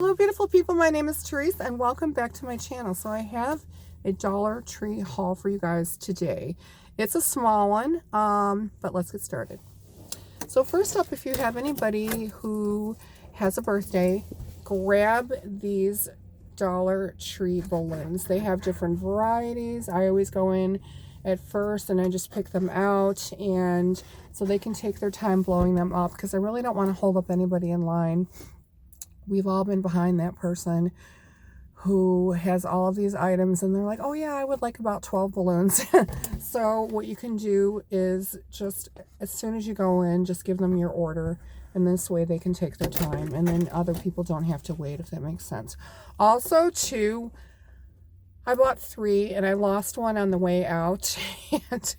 Hello beautiful people, my name is Terese and welcome back to my channel. So I have a Dollar Tree haul for you guys today. It's a small one, but let's get started. So first up, if you have anybody who has a birthday, grab these Dollar Tree balloons. They have different varieties. I always go in at first and I just pick them out, and so they can take their time blowing them up because I really don't want to hold up anybody in line. We've all been behind that person who has all of these items and they're like, oh yeah, I would like about 12 balloons. So what you can do is just as soon as you go in, just give them your order, and this way they can take their time and then other people don't have to wait, if that makes sense. Also too, I bought 3 and I lost one on the way out. And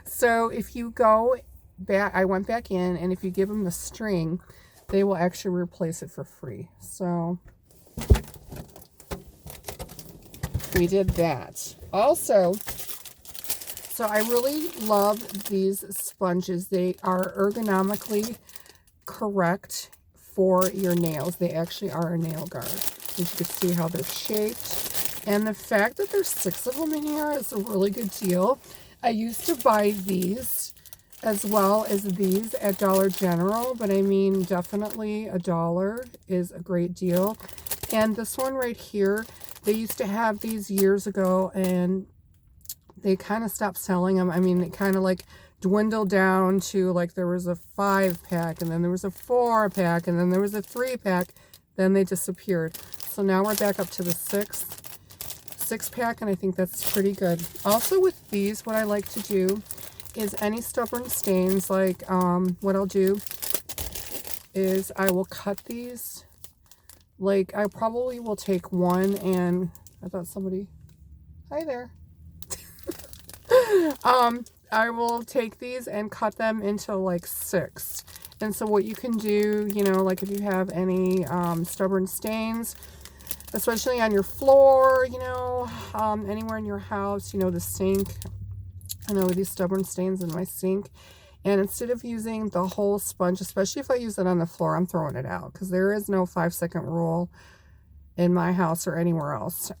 so if you go back, I went back in, and if you give them the string, they will actually replace it for free. So we did that. Also, so I really love these sponges. They are ergonomically correct for your nails. They actually are a nail guard. As you can see how they're shaped. And the fact that there's 6 of them in here is a really good deal. I used to buy these as well as these at Dollar General, but I mean, definitely $1 is a great deal. And this one right here, they used to have these years ago and they kind of stopped selling them. I mean, it kind of like dwindled down to like there was a 5-pack, and then there was a 4-pack, and then there was a 3-pack, then they disappeared. So now we're back up to the 6-pack, and I think that's pretty good. Also with these, what I like to do is any stubborn stains, like what I'll do is I will cut these. Like I probably will take one, and I thought somebody, hi there. I will take these and cut them into like 6. And so what you can do, you know, like if you have any stubborn stains, especially on your floor, you know, anywhere in your house, you know, the sink. I know these stubborn stains in my sink, and instead of using the whole sponge, especially if I use it on the floor, I'm throwing it out because there is no 5-second rule in my house or anywhere else.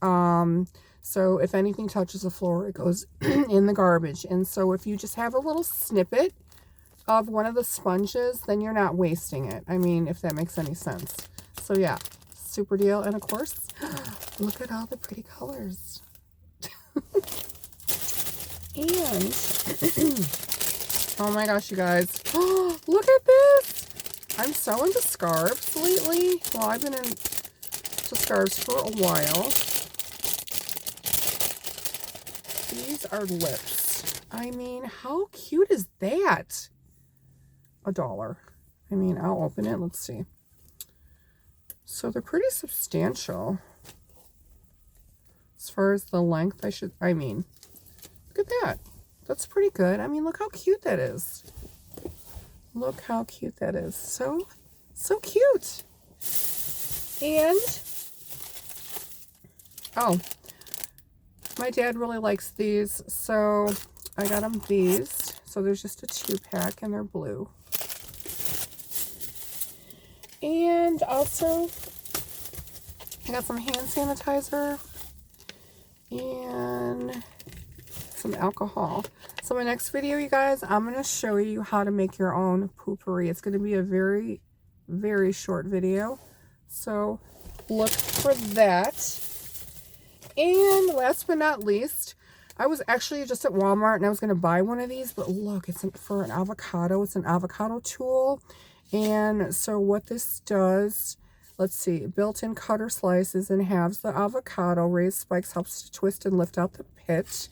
So if anything touches the floor, it goes in the garbage. And so if you just have a little snippet of one of the sponges, then you're not wasting it. I mean, if that makes any sense. So yeah, super deal. And of course, look at all the pretty colors. And oh my gosh, you guys, look at this. I'm so into scarves lately. Well, I've been into scarves for a while. These are lips. I mean, how cute is that? $1. I mean, I'll open it. Let's see. So they're pretty substantial as far as the length. I mean, look at that. That's pretty good. I mean, look how cute that is. Look how cute that is. So cute. And, oh, my dad really likes these, so I got him these. So there's just a 2-pack, and they're blue. And also, I got some hand sanitizer and some alcohol. So my next video, you guys, I'm going to show you how to make your own poopery. It's going to be a very, very short video, so look for that. And last but not least, I was actually just at Walmart and I was going to buy one of these, but look, it's for an avocado. It's an avocado tool. And so what this does, let's see, built-in cutter slices and halves the avocado. Raised spikes helps to twist and lift out the pit.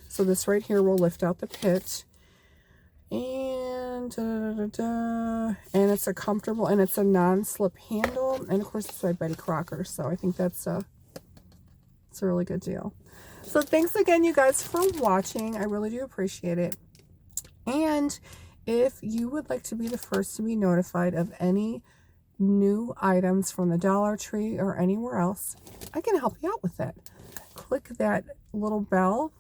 So this right here will lift out the pit. And and it's a comfortable, and it's a non-slip handle. And of course it's by Betty Crocker, so I think it's a really good deal. So thanks again, you guys, for watching. I really do appreciate it. And if you would like to be the first to be notified of any new items from the Dollar Tree or anywhere else, I can help you out with that. Click that little bell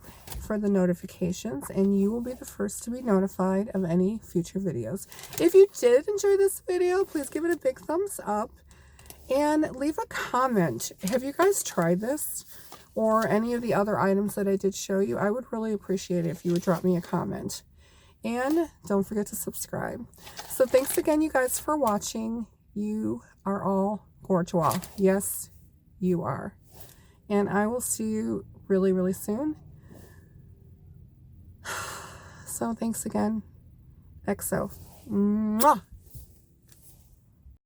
for the notifications, and you will be the first to be notified of any future videos. If you did enjoy this video, please give it a big thumbs up. And leave a comment. Have you guys tried this or any of the other items that I did show you? I would really appreciate it if you would drop me a comment. And don't forget to subscribe. So thanks again, you guys, for watching. You are all gorgeous. Yes, you are. And I will see you really, really soon. So thanks again. XO. Mwah.